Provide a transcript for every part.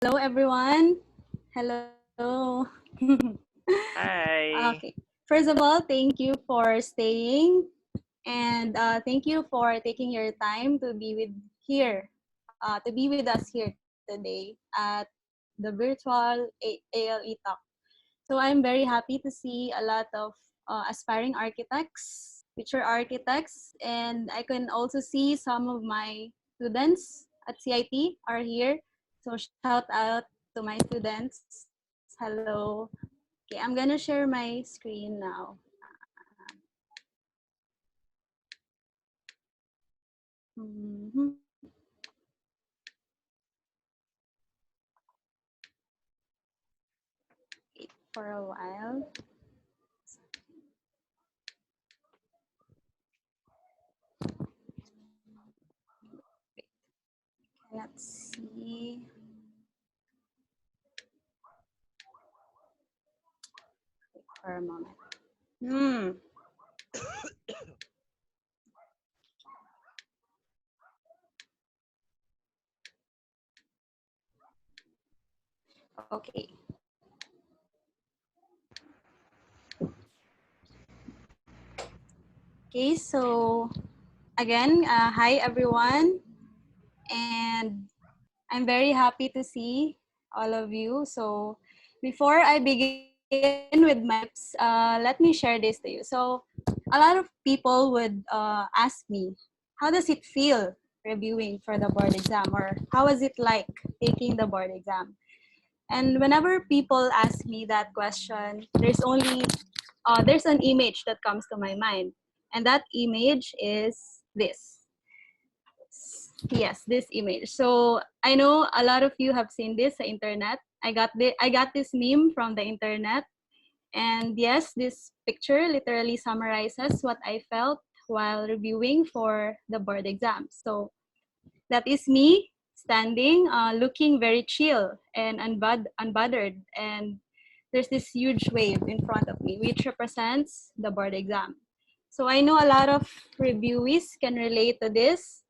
Hello, everyone. Hello. Hi. Okay. First of all, thank you for staying, and thank you for taking your time to be with us here today at the virtual ALE Talk. So I'm very happy to see a lot of aspiring architects, future architects, and I can also see some of my students at CIT are here. So shout out to my students. Hello. Okay, I'm gonna share my screen now. Mhm. Wait for a while. Let's see. Wait for a moment. Hmm. Okay. Okay. So again, hi everyone, and I'm very happy to see all of you. So before I begin with my tips, let me share this to you. So a lot of people would ask me, how does it feel reviewing for the board exam, or how was it like taking the board exam? And whenever people ask me that question, there's an image that comes to my mind, and that image is this. Yes, this image. So I know a lot of you have seen this on internet. I got this meme from the internet, and yes, this picture literally summarizes what I felt while reviewing for the board exam. So that is me standing, looking very chill and unbothered, and there's this huge wave in front of me, which represents the board exam. So I know a lot of reviewees can relate to this.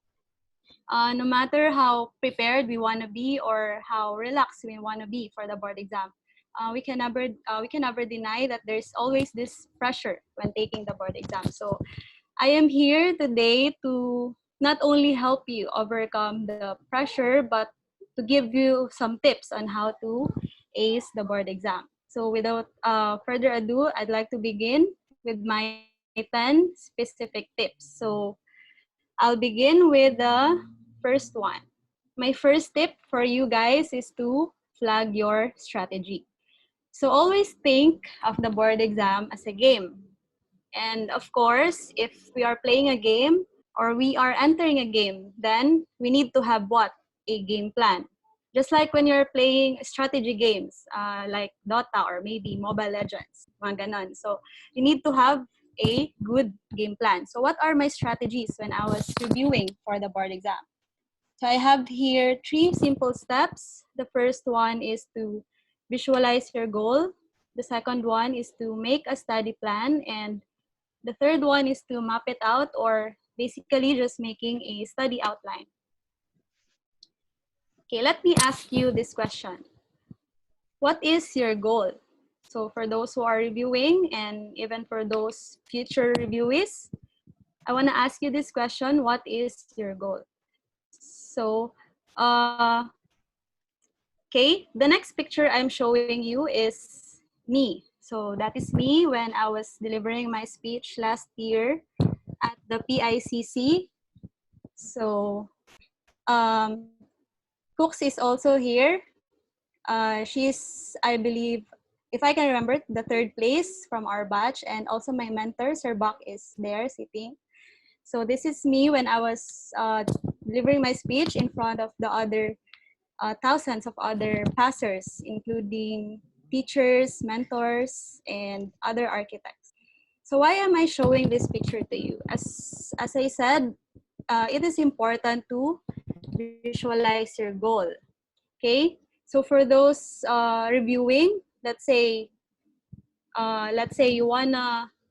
No matter how prepared we want to be or how relaxed we want to be for the board exam, we can never deny that there's always this pressure when taking the board exam. So I am here today to not only help you overcome the pressure, but to give you some tips on how to ace the board exam. So without further ado, I'd like to begin with my 10 specific tips. So I'll begin with the first one. My first tip for you guys is to flag your strategy. So always think of the board exam as a game. And of course, if we are playing a game or we are entering a game, then we need to have what? A game plan. Just like when you're playing strategy games, like Dota or maybe Mobile Legends, mga ganon. So you need to have a good game plan. So what are my strategies when I was reviewing for the board exam? So I have here 3 simple steps. The first one is to visualize your goal. The second one is to make a study plan, and the third one is to map it out, or basically just making a study outline. Okay, let me ask you this question. What is your goal? So for those who are reviewing and even for those future reviewees, I want to ask you this question. What is your goal? So, okay, the next picture I'm showing you is me. So that is me when I was delivering my speech last year at the PICC. So Cooks is also here. She's, I believe, if I can remember, the third place from our batch, and also my mentor, Sir Bach, is there sitting. So this is me when I was delivering my speech in front of the other thousands of other passers, including teachers, mentors, and other architects. So why am I showing this picture to you? As I said, it is important to visualize your goal. Okay, so for those reviewing, let's say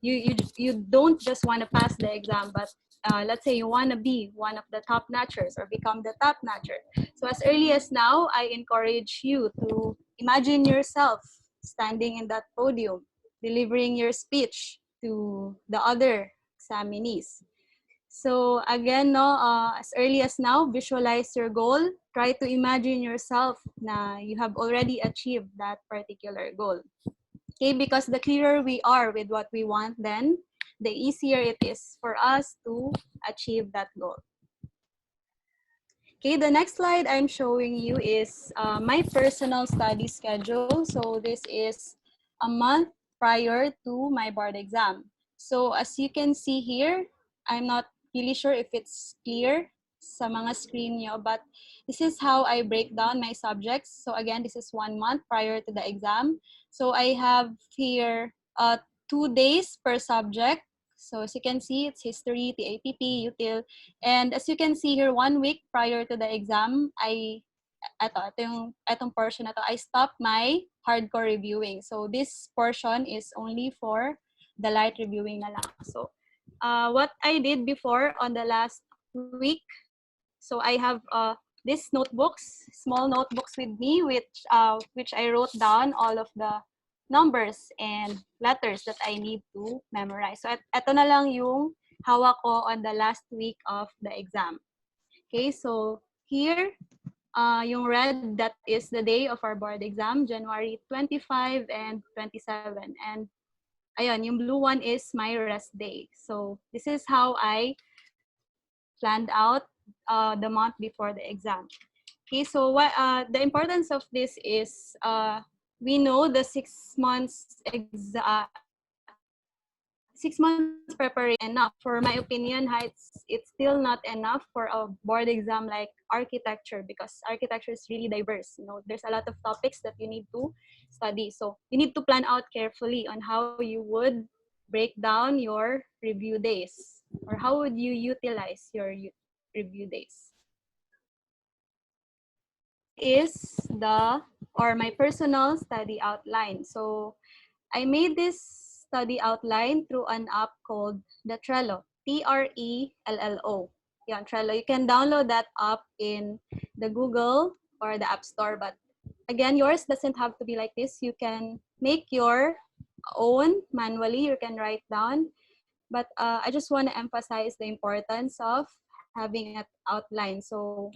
you don't just wanna pass the exam, but let's say you want to be one of the top notchers or become the top notcher. So as early as now, I encourage you to imagine yourself standing in that podium, delivering your speech to the other examinees. So again, no, as early as now, visualize your goal. Try to imagine yourself na you have already achieved that particular goal. Okay, because the clearer we are with what we want, then the easier it is for us to achieve that goal. Okay, the next slide I'm showing you is my personal study schedule. So this is a month prior to my board exam. So as you can see here, I'm not really sure if it's clear sa mga screen nyo, but this is how I break down my subjects. So again, this is 1 month prior to the exam. So I have here 2 days per subject. So as you can see, it's history, TAPP, util. And as you can see here, 1 week prior to the exam, etong portion na to, I stopped my hardcore reviewing. So this portion is only for the light reviewing na lang. So what I did before on the last week, so I have these notebooks, small notebooks with me, which I wrote down all of the numbers and letters that I need to memorize. So ito na lang yung hawak ko on the last week of the exam. Okay, so here, yung red, that is the day of our board exam, January 25 and 27. And ayun, yung blue one is my rest day. So this is how I planned out the month before the exam. Okay, so what the importance of this is we know the 6 months 6 months preparation enough. For my opinion, it's still not enough for a board exam like architecture, because architecture is really diverse. You know, there's a lot of topics that you need to study. So you need to plan out carefully on how you would break down your review days, or how would you utilize your review days. Is the or my personal study outline. So I made this study outline through an app called the Trello, Trello. Yeah, Trello. You can download that app in the Google or the App Store, but again, yours doesn't have to be like this. You can make your own manually. You can write down, but I just want to emphasize the importance of having an outline. So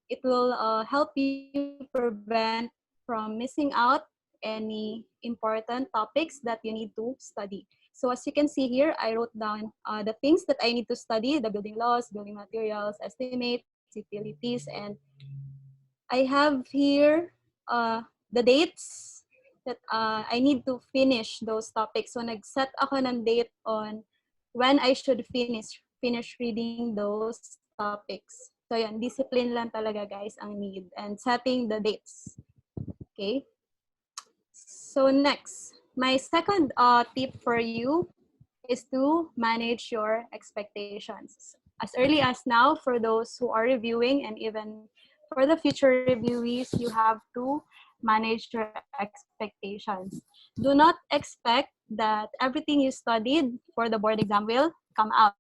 it will help you prevent from missing out any important topics that you need to study. So as you can see here, I wrote down the things that I need to study: the building laws, building materials, estimates, utilities, and I have here the dates that I need to finish those topics. So nag-set ako ng date on when I should finish reading those topics. So yan, discipline lang talaga guys ang need, and setting the dates. Okay? So next, my second tip for you is to manage your expectations. As early as now, for those who are reviewing, and even for the future reviewees, you have to manage your expectations. Do not expect that everything you studied for the board exam will come out.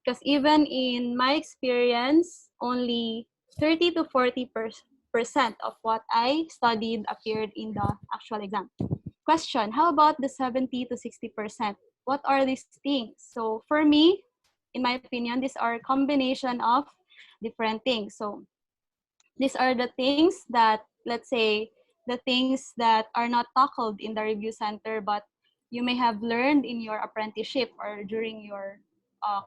Because even in my experience, only 30 to 40% of what I studied appeared in the actual exam. Question, how about the 70 to 60%? What are these things? So for me, in my opinion, these are a combination of different things. So these are the things that, let's say, the things that are not tackled in the review center, but you may have learned in your apprenticeship or during your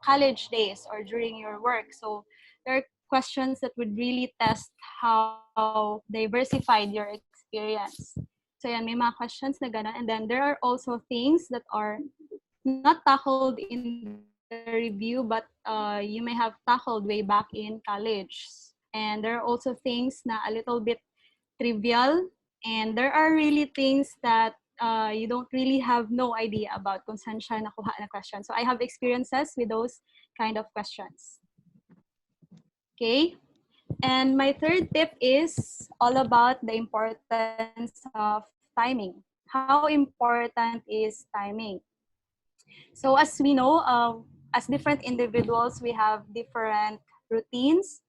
college days or during your work. So there are questions that would really test how diversified your experience. So yan, may mga questions na gano'n. And then there are also things that are not tackled in the review, but you may have tackled way back in college. And there are also things na a little bit trivial, and there are really things that you don't really have no idea about kung saan siya nakuha na question. So I have experiences with those kind of questions. Okay? And my third tip is all about the importance of timing. How important is timing? So as we know, as different individuals, we have different routines.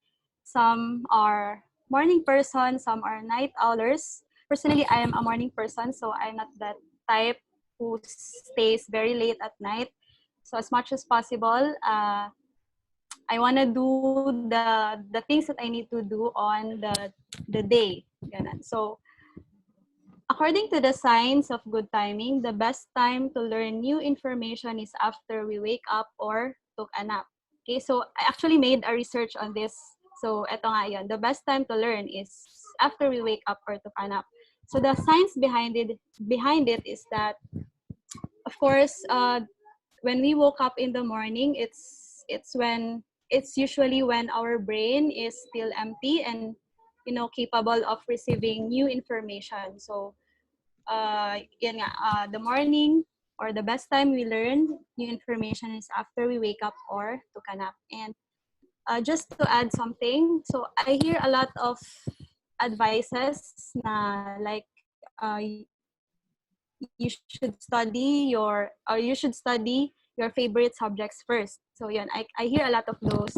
Some are morning person, some are night owlers. Personally, I am a morning person, so I'm not that type who stays very late at night. So as much as possible, I want to do the things that I need to do on the day. Ganun. So according to the science of good timing, the best time to learn new information is after we wake up or took a nap. Okay, so I actually made a research on this. So eto nga yun. The best time to learn is after we wake up or took a nap. So the science behind it is that, of course, when we woke up in the morning, it's usually when our brain is still empty and capable of receiving new information. So yan nga, the morning or the best time we learn new information is after we wake up or took a nap. And just to add something, so I hear a lot of advices na like you should study your favorite subjects first. So yan, I hear a lot of those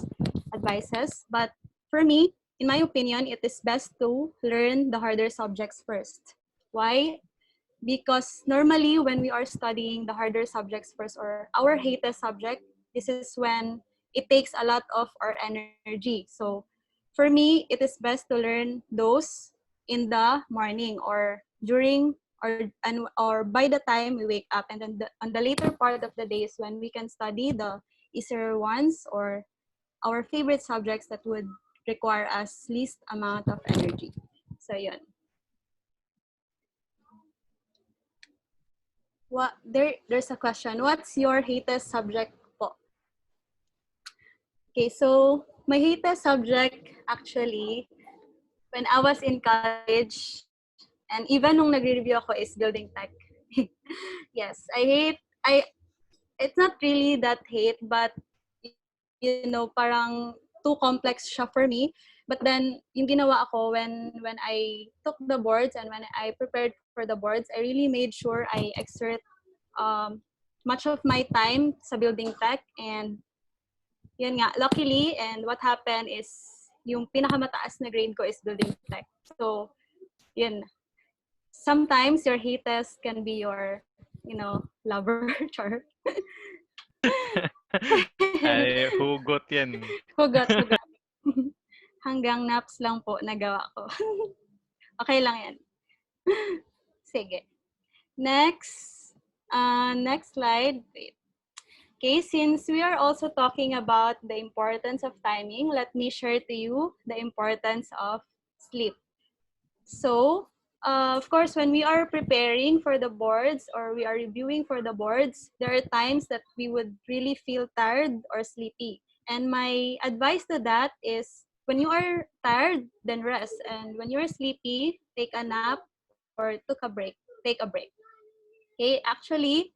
advices. But for me, in my opinion, it is best to learn the harder subjects first. Why? Because normally when we are studying the harder subjects first or our hated subject, this is when it takes a lot of our energy. So for me, it is best to learn those in the morning or during or by the time we wake up, and then on the later part of the day is when we can study the easier ones or our favorite subjects that would require us least amount of energy. So yun. There's a question. What's your hated subject po? Okay, so my hated subject actually when I was in college and even nung nagre-review ako is building tech. Yes, it's not really that hate, but parang too complex siya for me. But then yung ginawa ako when I took the boards and when I prepared for the boards, I really made sure I exert much of my time sa building tech. And yun nga, luckily, and what happened is yung pinakamataas na grade ko is building tech. So yun, sometimes your haters can be your lover. Char. Ay, hugot yan. Hugot. Hanggang naps lang po nagawa ko. Okay lang yan. Sige. Next slide. Wait. Okay, since we are also talking about the importance of timing, let me share to you the importance of sleep. So, of course, when we are preparing for the boards or we are reviewing for the boards, there are times that we would really feel tired or sleepy. And my advice to that is when you are tired, then rest. And when you're sleepy, take a nap or take a break. Okay, actually,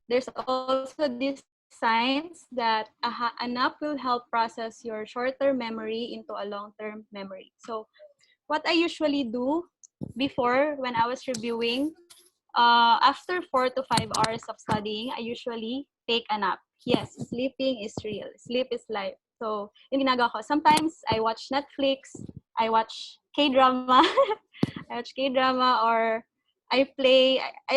there's also this science that a nap will help process your short-term memory into a long-term memory. So what I usually do before when I was reviewing, after 4 to 5 hours of studying, I usually take a nap. Yes, sleeping is real. Sleep is life. So, yung ginagawa ko, sometimes I watch Netflix, I watch K-drama, I watch K-drama, or I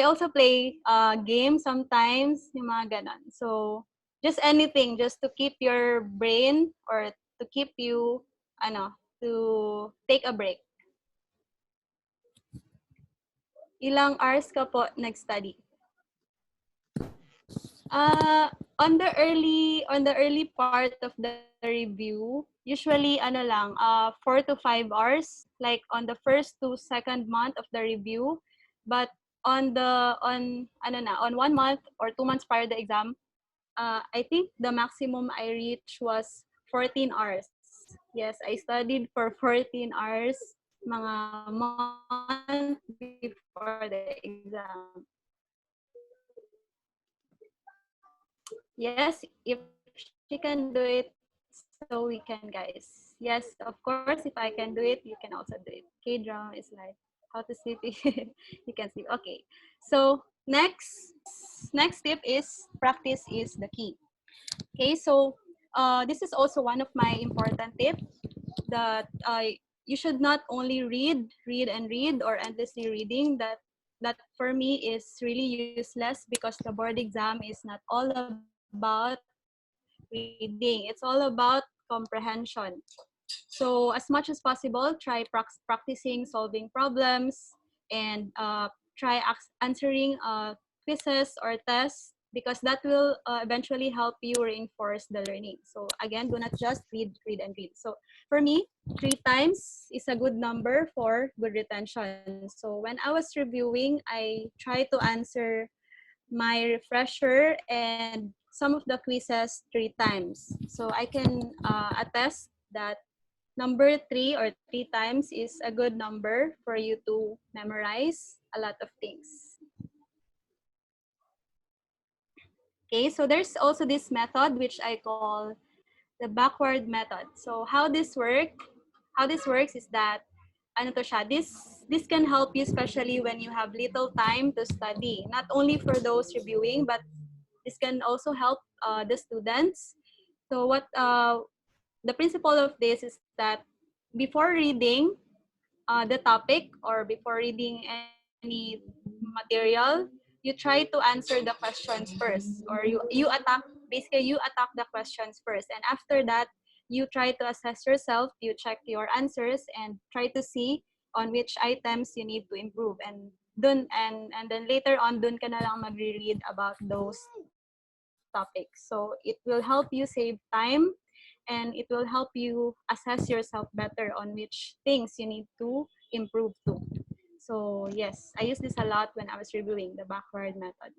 also play games sometimes, yung mga ganon. So, just anything, just to keep your brain or to keep you, to take a break. Ilang hours ka po nag-study? On the early part of the review, usually 4 to 5 hours, like on the first to second month of the review. But on 1 month or 2 months prior to the exam, I think the maximum I reached was 14 hours. Yes, I studied for 14 hours mga month before the exam. Yes, if she can do it, so we can, guys. Yes, of course, if I can do it, you can also do it. K-drama is like how to sleep. You can sleep. Okay. So next tip is practice is the key. Okay. Okay, so this is also one of my important tips that you should not only read and read or endlessly reading. That for me is really useless because the board exam is not all about reading. It's all about comprehension. So as much as possible, try practicing solving problems and try answering quizzes or tests because that will eventually help you reinforce the learning. So again, do not just read and read. So for me, 3 times is a good number for good retention. So when I was reviewing, I try to answer my refresher and some of the quizzes 3 times. So I can attest that number three or 3 times is a good number for you to memorize a lot of things. Okay, so there's also this method which I call the backward method. So how this works is that ano to siya, this can help you especially when you have little time to study. Not only for those reviewing, but this can also help the students. So the principle of this is that before reading the topic or before reading any material, you try to answer the questions first, or you attack the questions first, and after that you try to assess yourself, you check your answers and try to see on which items you need to improve, and then later on dun ka na lang magre-read about those topics. So it will help you save time and it will help you assess yourself better on which things you need to improve to. So yes, I use this a lot when I was reviewing the backward method.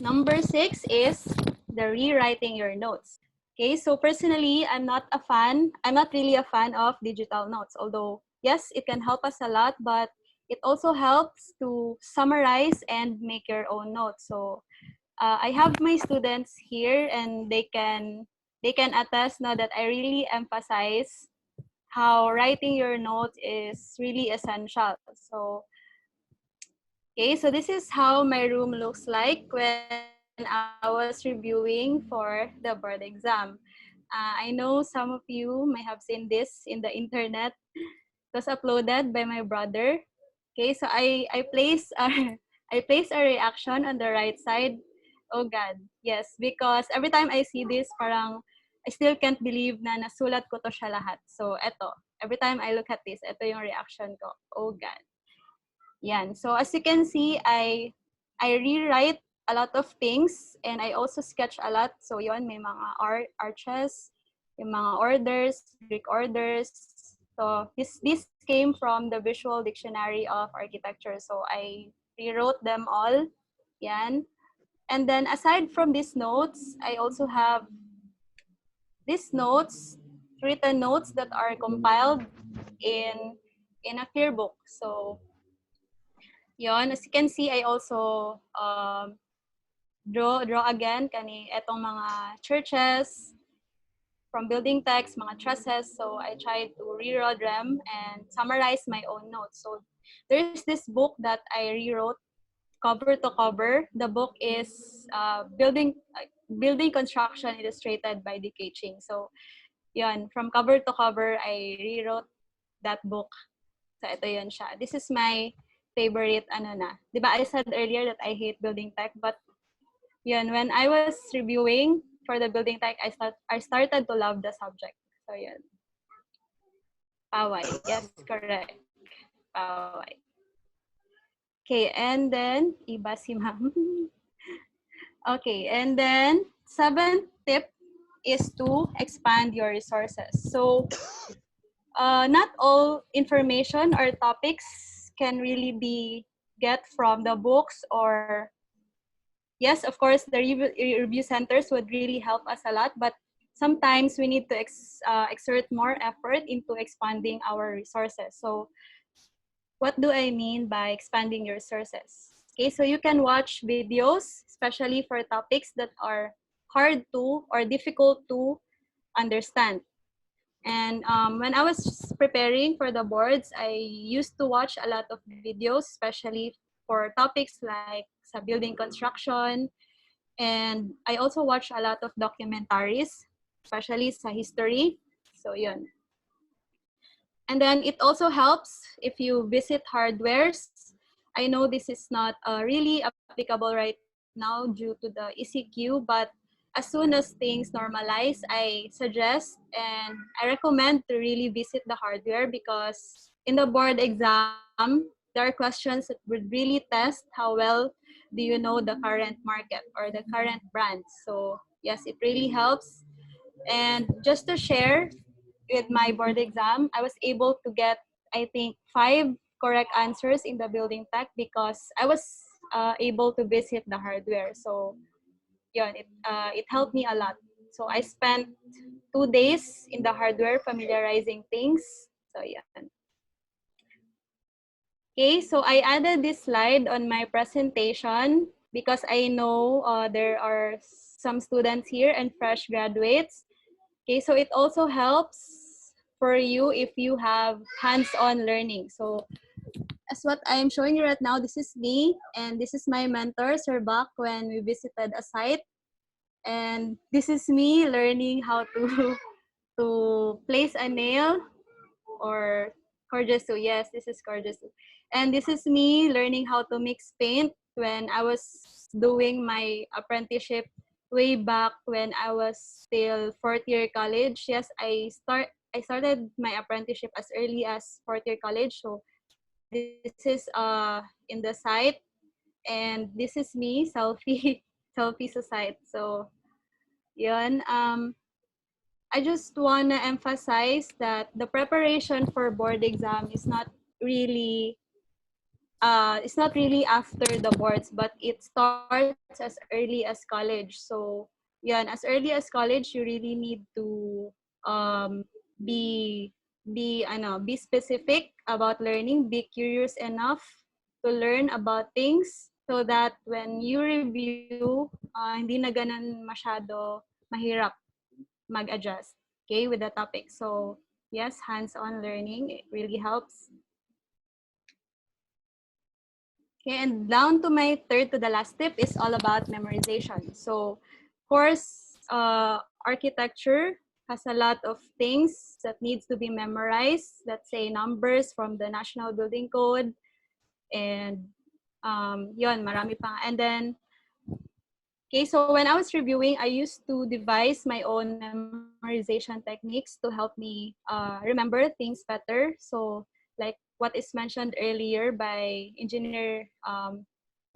Number 6 is the rewriting your notes. Okay, so personally, I'm not really a fan of digital notes, although yes, it can help us a lot, but it also helps to summarize and make your own notes. So I have my students here and they can attest now that I really emphasize how writing your notes is really essential. So okay, so this is how my room looks like when I was reviewing for the board exam. I know some of you may have seen this in the internet. It was uploaded by my brother. Okay, so I place a I place a reaction on the right side. Oh God, yes, because every time I see this, parang I still can't believe na nasulat ko to siya lahat. So eto, every time I look at this, eto yung reaction ko. Oh God. Yan. So as you can see, I rewrite a lot of things and I also sketch a lot. So yon, may mga arches, yung mga orders, Greek orders. So this came from the Visual Dictionary of Architecture. So I rewrote them all. Yan. And then aside from these notes, I also have these notes, written notes that are compiled in a clear book. So yon, as you can see, I also draw again kani etong mga churches from building text, mga trusses. So I tried to rewrite them and summarize my own notes. So there's this book that I rewrote cover to cover. The book is building construction illustrated by D.K. Ching. So yon, from cover to cover, I rewrote that book. So ito yun siya. This is my favorite ano na. 'Di ba I said earlier that I hate building tech, but yun, when I was reviewing for the building tech, I started to love the subject. So yun. Paway. Yes, correct. Paway. Okay, and then iba si ma'am. Okay, and then seventh tip is to expand your resources. So not all information or topics can really be get from the books, or yes, of course the review centers would really help us a lot, but sometimes we need to exert more effort into expanding our resources. So what do I mean by expanding your resources? Okay, so you can watch videos, especially for topics that are hard to or difficult to understand. And when I was preparing for the boards, I used to watch a lot of videos, especially for topics like sa building construction. And I also watch a lot of documentaries, especially sa history. So yun. And then it also helps if you visit hardwares. I know this is not really applicable right now due to the ECQ, but as soon as things normalize, I suggest and I recommend to really visit the hardware, because in the board exam, there are questions that would really test how well do you know the current market or the current brands. So yes, it really helps. And just to share, with my board exam, I was able to get, I think, 5 correct answers in the building tech, because I was able to visit the hardware. So yeah, it helped me a lot. So I spent 2 days in the hardware familiarizing things. So yeah. Okay, so I added this slide on my presentation because I know there are some students here and fresh graduates. Okay, so it also helps for you if you have hands-on learning. So as what I'm showing you right now, this is me and this is my mentor, Sir Bak, when we visited a site. And this is me learning how to to place a nail or Corjesu. Yes, this is Corjesu. And this is me learning how to mix paint when I was doing my apprenticeship way back when I was still fourth year college. Yes, I started my apprenticeship as early as fourth year college. So this is in the site, and this is me selfie selfie sa site. So yun. I just want to emphasize that the preparation for board exam is not really it's not really after the boards, but it starts as early as college. So yeah, as early as college, you really need to um, be be specific about learning, be curious enough to learn about things, so that when you review, hindi na ganun masyado mahirap mag-adjust, okay, with the topic. So yes, hands-on learning, it really helps. Okay, and down to my third to the last tip is all about memorization. So, of course, architecture has a lot of things that needs to be memorized. Let's say numbers from the National Building Code, and yon, marami pa. And then, okay, so when I was reviewing, I used to devise my own memorization techniques to help me remember things better. So, like what is mentioned earlier by Engineer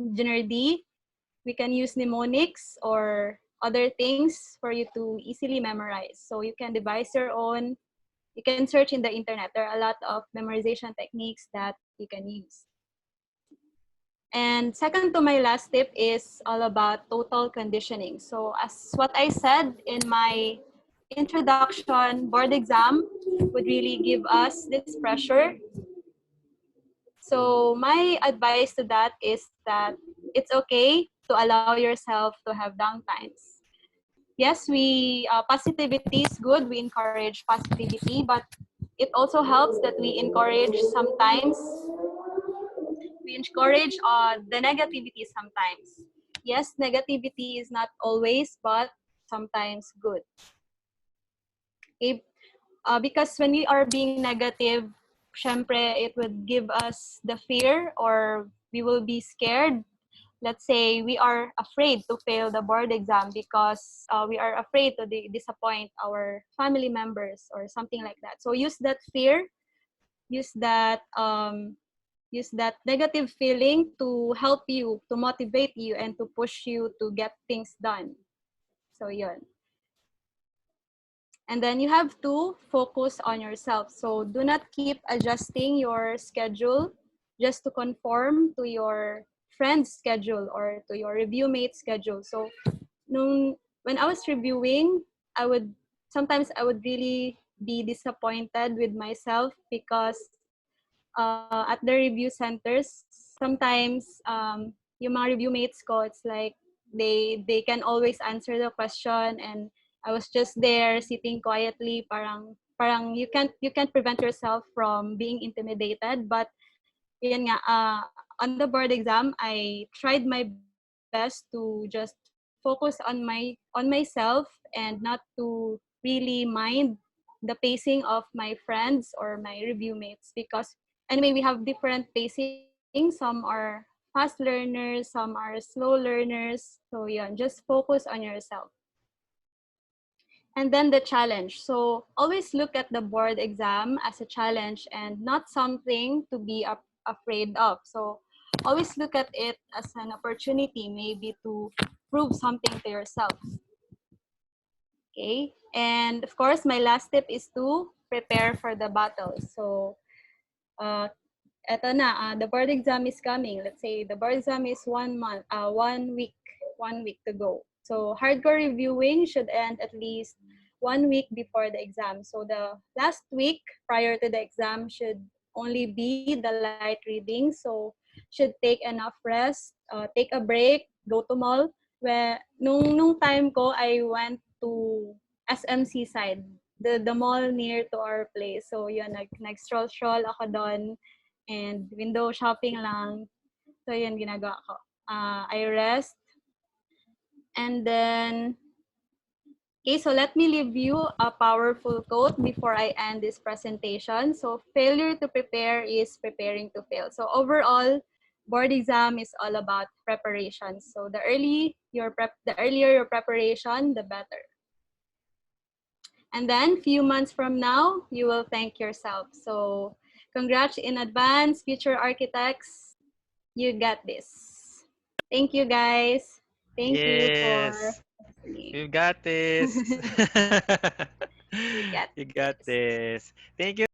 D, we can use mnemonics or other things for you to easily memorize. So you can devise your own. You can search in the internet. There are a lot of memorization techniques that you can use. And second to my last tip is all about total conditioning. So as what I said in my introduction, board exam would really give us this pressure. So my advice to that is that it's okay to allow yourself to have downtimes. Yes, positivity is good. We encourage positivity, but it also helps that we encourage sometimes we encourage the negativity sometimes. Yes, negativity is not always, but sometimes good. Okay? Because when we are being negative, syempre, it would give us the fear, or we will be scared. Let's say we are afraid to fail the board exam because we are afraid to disappoint our family members or something like that. So use that fear, use that use that negative feeling to help you, to motivate you, and to push you to get things done. So yun. And then you have to focus on yourself. So do not keep adjusting your schedule just to conform to your friend's schedule or to your review mate's schedule. So when I was reviewing, I would sometimes I would really be disappointed with myself because at the review centers, sometimes yung mga review mates ko, it's like they can always answer the question, and I was just there sitting quietly, parang you can't prevent yourself from being intimidated. But yun nga, on the board exam, I tried my best to just focus focus on myself and not to really mind the pacing of my friends or my review mates, because anyway we have different pacing. Some are fast learners, some are slow learners. So yeah, just focus on yourself. And then the challenge. So always look at the board exam as a challenge and not something to be afraid of. So always look at it as an opportunity, maybe to prove something to yourself. Okay. And of course, my last tip is to prepare for the battle. So uh, eto na, the board exam is coming. Let's say the board exam is 1 month, 1 week to go. So hardcore reviewing should end at least 1 week before the exam. So the last week prior to the exam should only be the light reading. So should take enough rest, take a break, go to mall. Where nung time ko, I went to SMC side, the mall near to our place. So yun, nag-stroll-stroll ako doon and window shopping lang. So yun ginagawa ko. I rest, and then okay, so let me leave you a powerful quote before I end this presentation. So failure to prepare is preparing to fail. So overall, board exam is all about preparation. So the earlier your preparation, the better. And then few months from now, you will thank yourself. So congrats in advance, future architects. You got this. Thank you, guys. Thank you for Yes. listening. You got this. You got You got this. this. Thank you